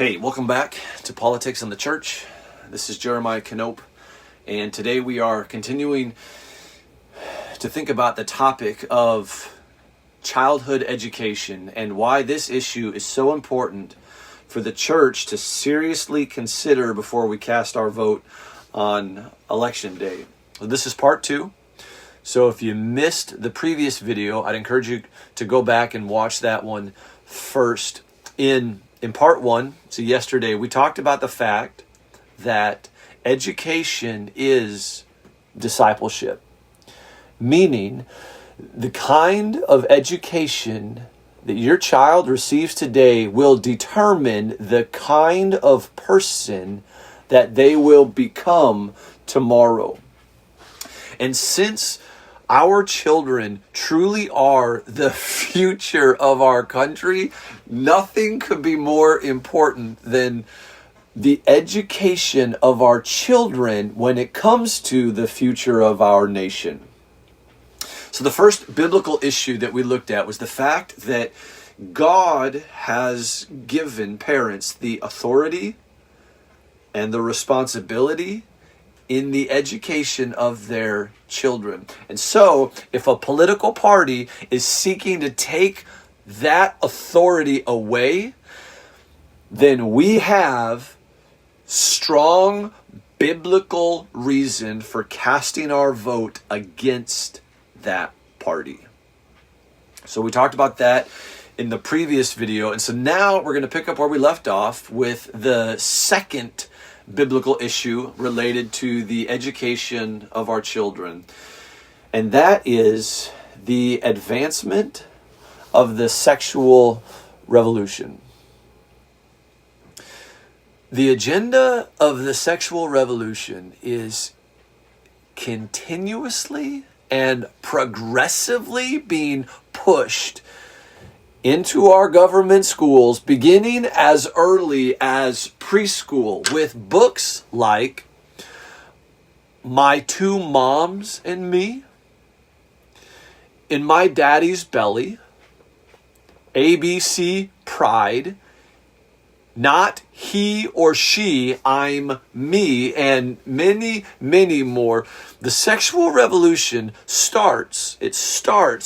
Hey, welcome back to Politics in the Church. This is Jeremiah Knope, and today we are continuing to think about the topic of childhood education and why this issue is so important for the church to seriously consider before we cast our vote on Election Day. So this is part 2. So if you missed the previous video, I'd encourage you to go back and watch that one first. In part 1, so yesterday, we talked about the fact that education is discipleship, meaning the kind of education that your child receives today will determine the kind of person that they will become tomorrow. And since our children truly are the future of our country, nothing could be more important than the education of our children when it comes to the future of our nation. So the first biblical issue that we looked at was the fact that God has given parents the authority and the responsibility in the education of their children. And so, if a political party is seeking to take that authority away, then we have strong biblical reason for casting our vote against that party. So we talked about that in the previous video. And so now we're going to pick up where we left off with the second biblical issue related to the education of our children. And that is the advancement of the sexual revolution. The agenda of the sexual revolution is continuously and progressively being pushed into our government schools, beginning as early as preschool, with books like My Two Moms and Me, In My Daddy's Belly, ABC Pride, Not He or She, I'm Me, and many, many more. The sexual revolution starts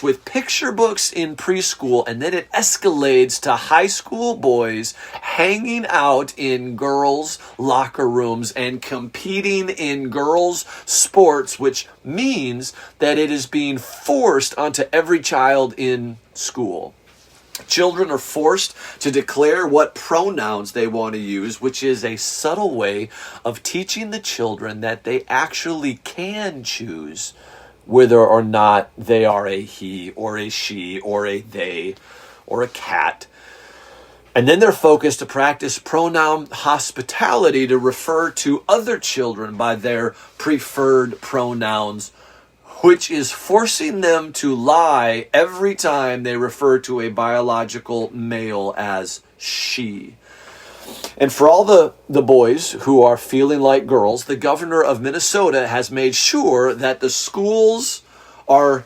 with picture books in preschool, and then it escalates to high school boys hanging out in girls' locker rooms and competing in girls' sports, which means that it is being forced onto every child in school. Children are forced to declare what pronouns they want to use, which is a subtle way of teaching the children that they actually can choose whether or not they are a he or a she or a they or a cat. And then they're focused to practice pronoun hospitality to refer to other children by their preferred pronouns, which is forcing them to lie every time they refer to a biological male as she. And for all the boys who are feeling like girls, the governor of Minnesota has made sure that the schools are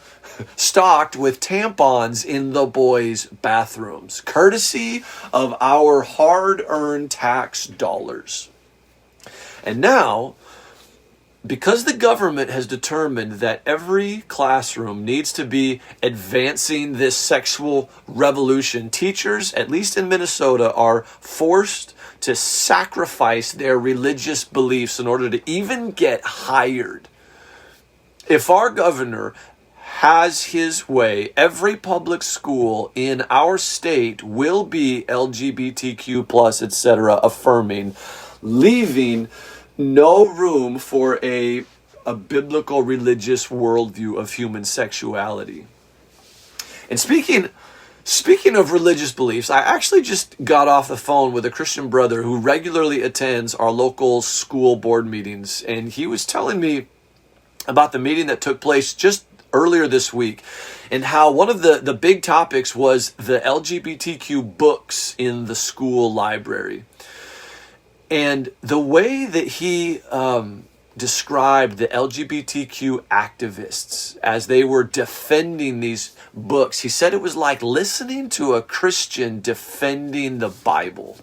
stocked with tampons in the boys' bathrooms, courtesy of our hard-earned tax dollars. And now, because the government has determined that every classroom needs to be advancing this sexual revolution, teachers, at least in Minnesota, are forced to sacrifice their religious beliefs in order to even get hired. If our governor has his way, every public school in our state will be LGBTQ+, etc., affirming, leaving no room for a biblical religious worldview of human sexuality. And speaking of religious beliefs, I actually just got off the phone with a Christian brother who regularly attends our local school board meetings, and he was telling me about the meeting that took place just earlier this week, and how one of the big topics was the LGBTQ books in the school library. And the way that he described the LGBTQ activists as they were defending these books, he said it was like listening to a Christian defending the Bible.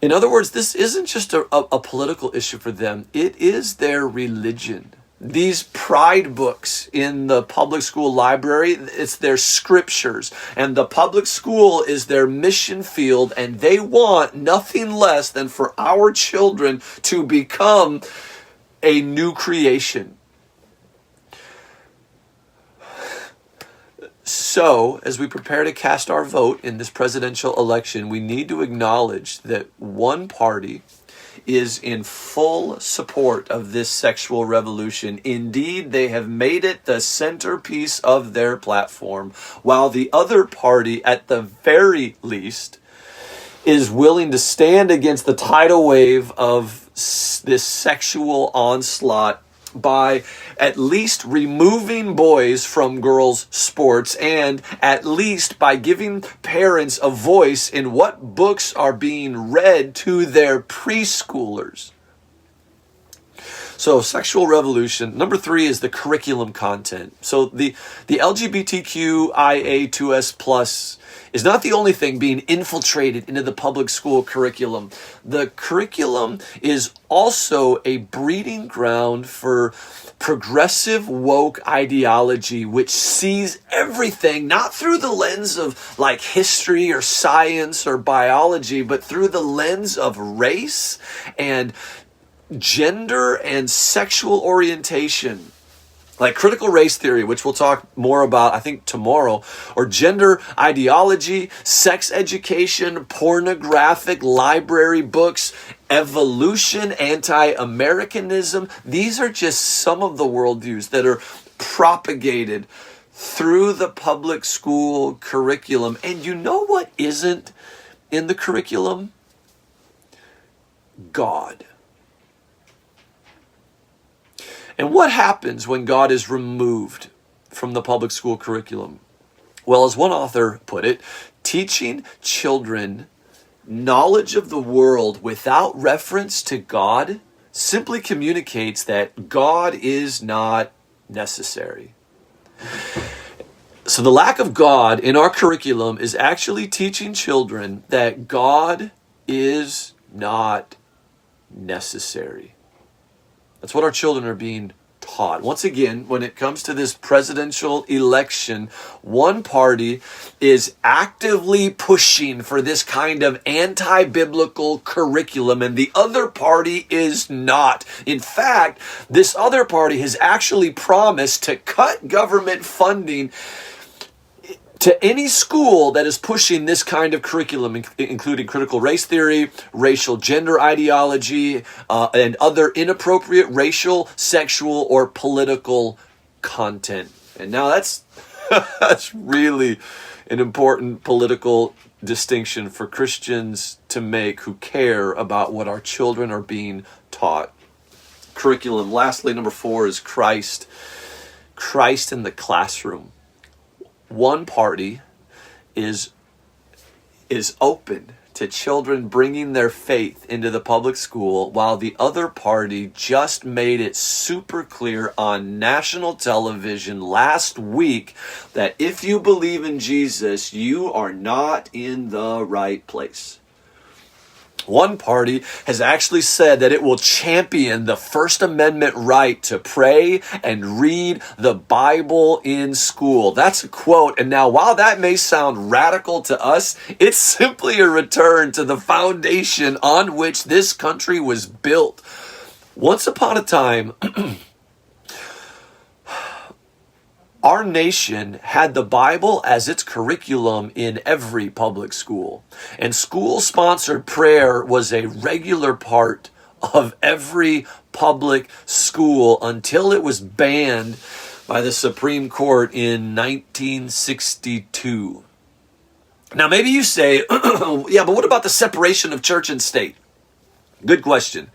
In other words, this isn't just a political issue for them. It is their religion. These pride books in the public school library, it's their scriptures. And the public school is their mission field, and they want nothing less than for our children to become a new creation. So, as we prepare to cast our vote in this presidential election, we need to acknowledge that one party is in full support of this sexual revolution. Indeed, they have made it the centerpiece of their platform, while the other party, at the very least, is willing to stand against the tidal wave of this sexual onslaught by at least removing boys from girls' sports, and at least by giving parents a voice in what books are being read to their preschoolers. So, sexual revolution. Number 3 is the curriculum content. So the LGBTQIA2S plus is not the only thing being infiltrated into the public school curriculum. The curriculum is also a breeding ground for progressive woke ideology, which sees everything not through the lens of like history or science or biology, but through the lens of race and gender and sexual orientation. Like critical race theory, which we'll talk more about, I think, tomorrow, or gender ideology, sex education, pornographic library books, evolution, anti-Americanism. These are just some of the worldviews that are propagated through the public school curriculum. And you know what isn't in the curriculum? God. And what happens when God is removed from the public school curriculum? Well, as one author put it, teaching children knowledge of the world without reference to God simply communicates that God is not necessary. So the lack of God in our curriculum is actually teaching children that God is not necessary. That's what our children are being taught. Once again, when it comes to this presidential election, one party is actively pushing for this kind of anti-biblical curriculum, and the other party is not. In fact, this other party has actually promised to cut government funding to any school that is pushing this kind of curriculum, including critical race theory, racial gender ideology, and other inappropriate racial, sexual, or political content. And now that's really an important political distinction for Christians to make who care about what our children are being taught. Curriculum. Lastly, number 4 is Christ. Christ in the classroom. One party is open to children bringing their faith into the public school, while the other party just made it super clear on national television last week that if you believe in Jesus, you are not in the right place. One party has actually said that it will champion the First Amendment right to pray and read the Bible in school. That's a quote. And now, while that may sound radical to us, it's simply a return to the foundation on which this country was built. Once upon a time, our nation had the Bible as its curriculum in every public school. And school-sponsored prayer was a regular part of every public school until it was banned by the Supreme Court in 1962. Now, maybe you say, yeah, but what about the separation of church and state? Good question.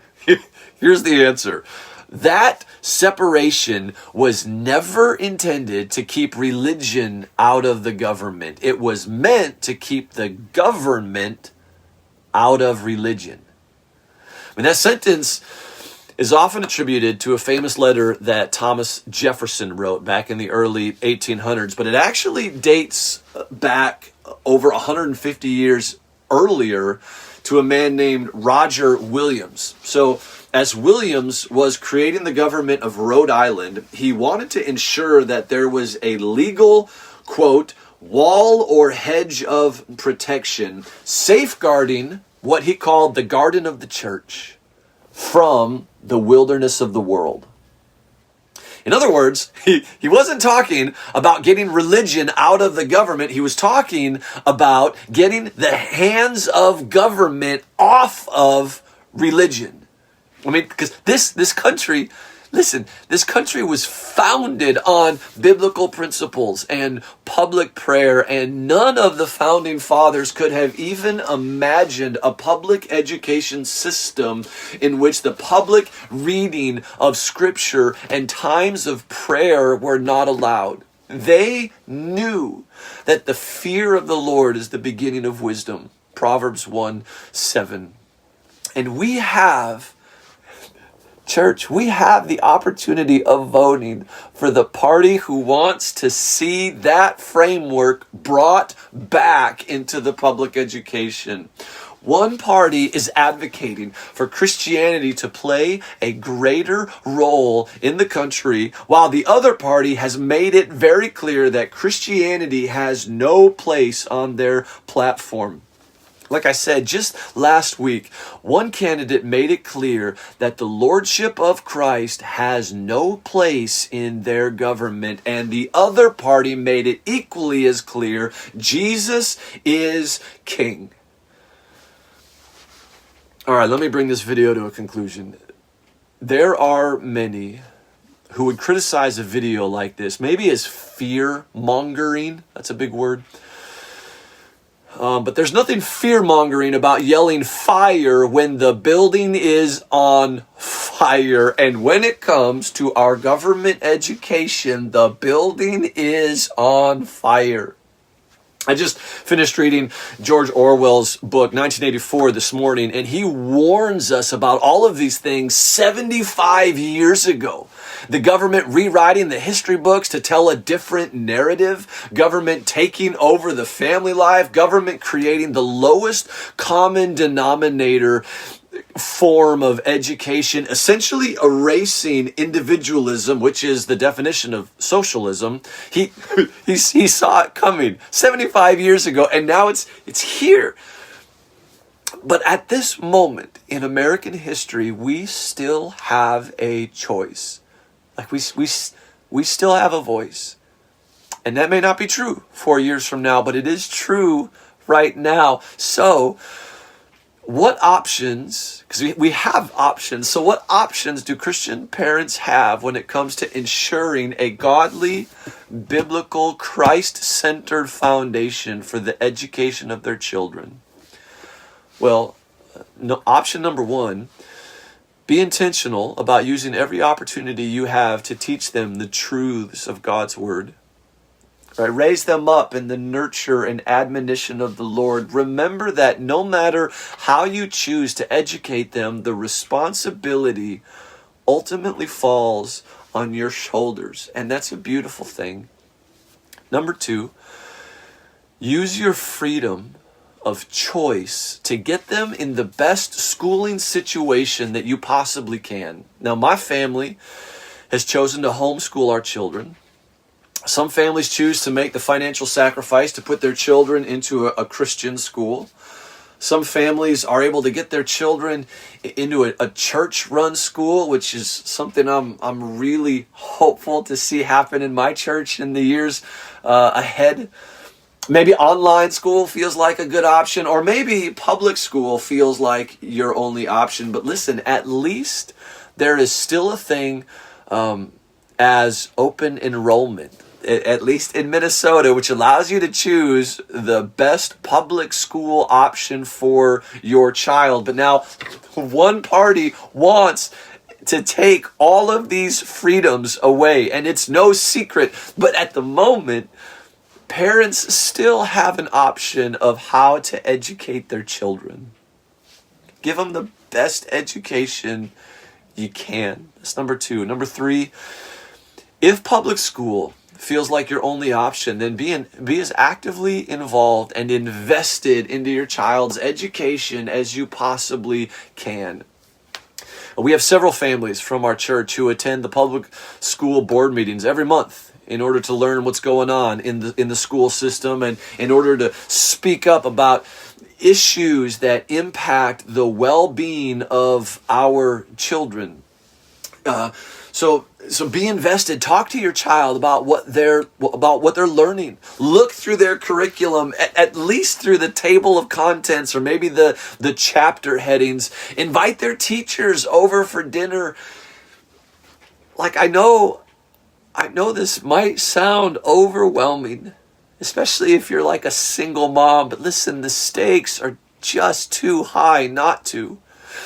Here's the answer. That separation was never intended to keep religion out of the government. It was meant to keep the government out of religion. I mean, that sentence is often attributed to a famous letter that Thomas Jefferson wrote back in the early 1800s, but it actually dates back over 150 years earlier to a man named Roger Williams. So as Williams was creating the government of Rhode Island, he wanted to ensure that there was a legal, quote, wall or hedge of protection safeguarding what he called the garden of the church from the wilderness of the world. In other words, he wasn't talking about getting religion out of the government. He was talking about getting the hands of government off of religion. I mean, because this country, listen, this country was founded on biblical principles and public prayer, and none of the founding fathers could have even imagined a public education system in which the public reading of scripture and times of prayer were not allowed. They knew that the fear of the Lord is the beginning of wisdom. Proverbs 1:7. And we have, church, we have the opportunity of voting for the party who wants to see that framework brought back into the public education. One party is advocating for Christianity to play a greater role in the country, while the other party has made it very clear that Christianity has no place on their platform. Like I said, just last week, one candidate made it clear that the lordship of Christ has no place in their government, and the other party made it equally as clear: Jesus is king. All right, let me bring this video to a conclusion. There are many who would criticize a video like this, maybe as fear-mongering. That's a big word. But there's nothing fear-mongering about yelling fire when the building is on fire. And when it comes to our government education, the building is on fire. I just finished reading George Orwell's book, 1984, this morning, and he warns us about all of these things 75 years ago. The government rewriting the history books to tell a different narrative, government taking over the family life, government creating the lowest common denominator form of education, essentially erasing individualism, which is the definition of socialism. He saw it coming 75 years ago, and now it's here. But at this moment in American history, we still have a choice. Like we still have a voice. And that may not be true 4 years from now, but it is true right now. So what options, because we have options, so what options do Christian parents have when it comes to ensuring a godly, biblical, Christ-centered foundation for the education of their children? Well, option number one, be intentional about using every opportunity you have to teach them the truths of God's Word. Right? Raise them up in the nurture and admonition of the Lord. Remember that no matter how you choose to educate them, the responsibility ultimately falls on your shoulders. And that's a beautiful thing. Number two, use your freedom of choice to get them in the best schooling situation that you possibly can. Now, my family has chosen to homeschool our children. Some families choose to make the financial sacrifice to put their children into a Christian school. Some families are able to get their children into a church-run school, which is something I'm really hopeful to see happen in my church in the years ahead. Maybe online school feels like a good option, or maybe public school feels like your only option. But listen, at least there is still a thing as open enrollment, at least in Minnesota, which allows you to choose the best public school option for your child. But now one party wants to take all of these freedoms away, and it's no secret. But at the moment, parents still have an option of how to educate their children. Give them the best education you can. That's number two. Number three, If public school feels like your only option, then be as actively involved and invested into your child's education as you possibly can. We have several families from our church who attend the public school board meetings every month in order to learn what's going on in the school system, and in order to speak up about issues that impact the well-being of our children. So be invested. Talk to your child about what they're learning. Look through their curriculum, at least through the table of contents or maybe the chapter headings. Invite their teachers over for dinner. Like, I know this might sound overwhelming, especially if you're like a single mom, but listen, the stakes are just too high not to.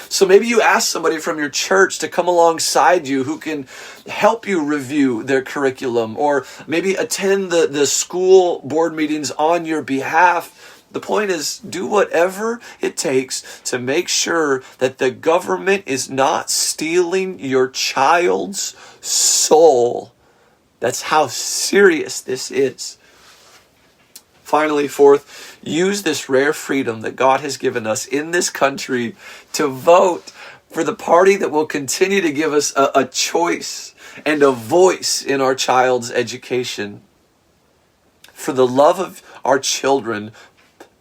So maybe you ask somebody from your church to come alongside you who can help you review their curriculum, or maybe attend the school board meetings on your behalf. The point is, do whatever it takes to make sure that the government is not stealing your child's soul. That's how serious this is. Finally, fourth, use this rare freedom that God has given us in this country to vote for the party that will continue to give us a choice and a voice in our child's education. For the love of our children,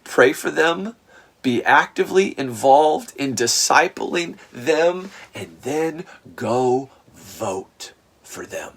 pray for them, be actively involved in discipling them, and then go vote for them.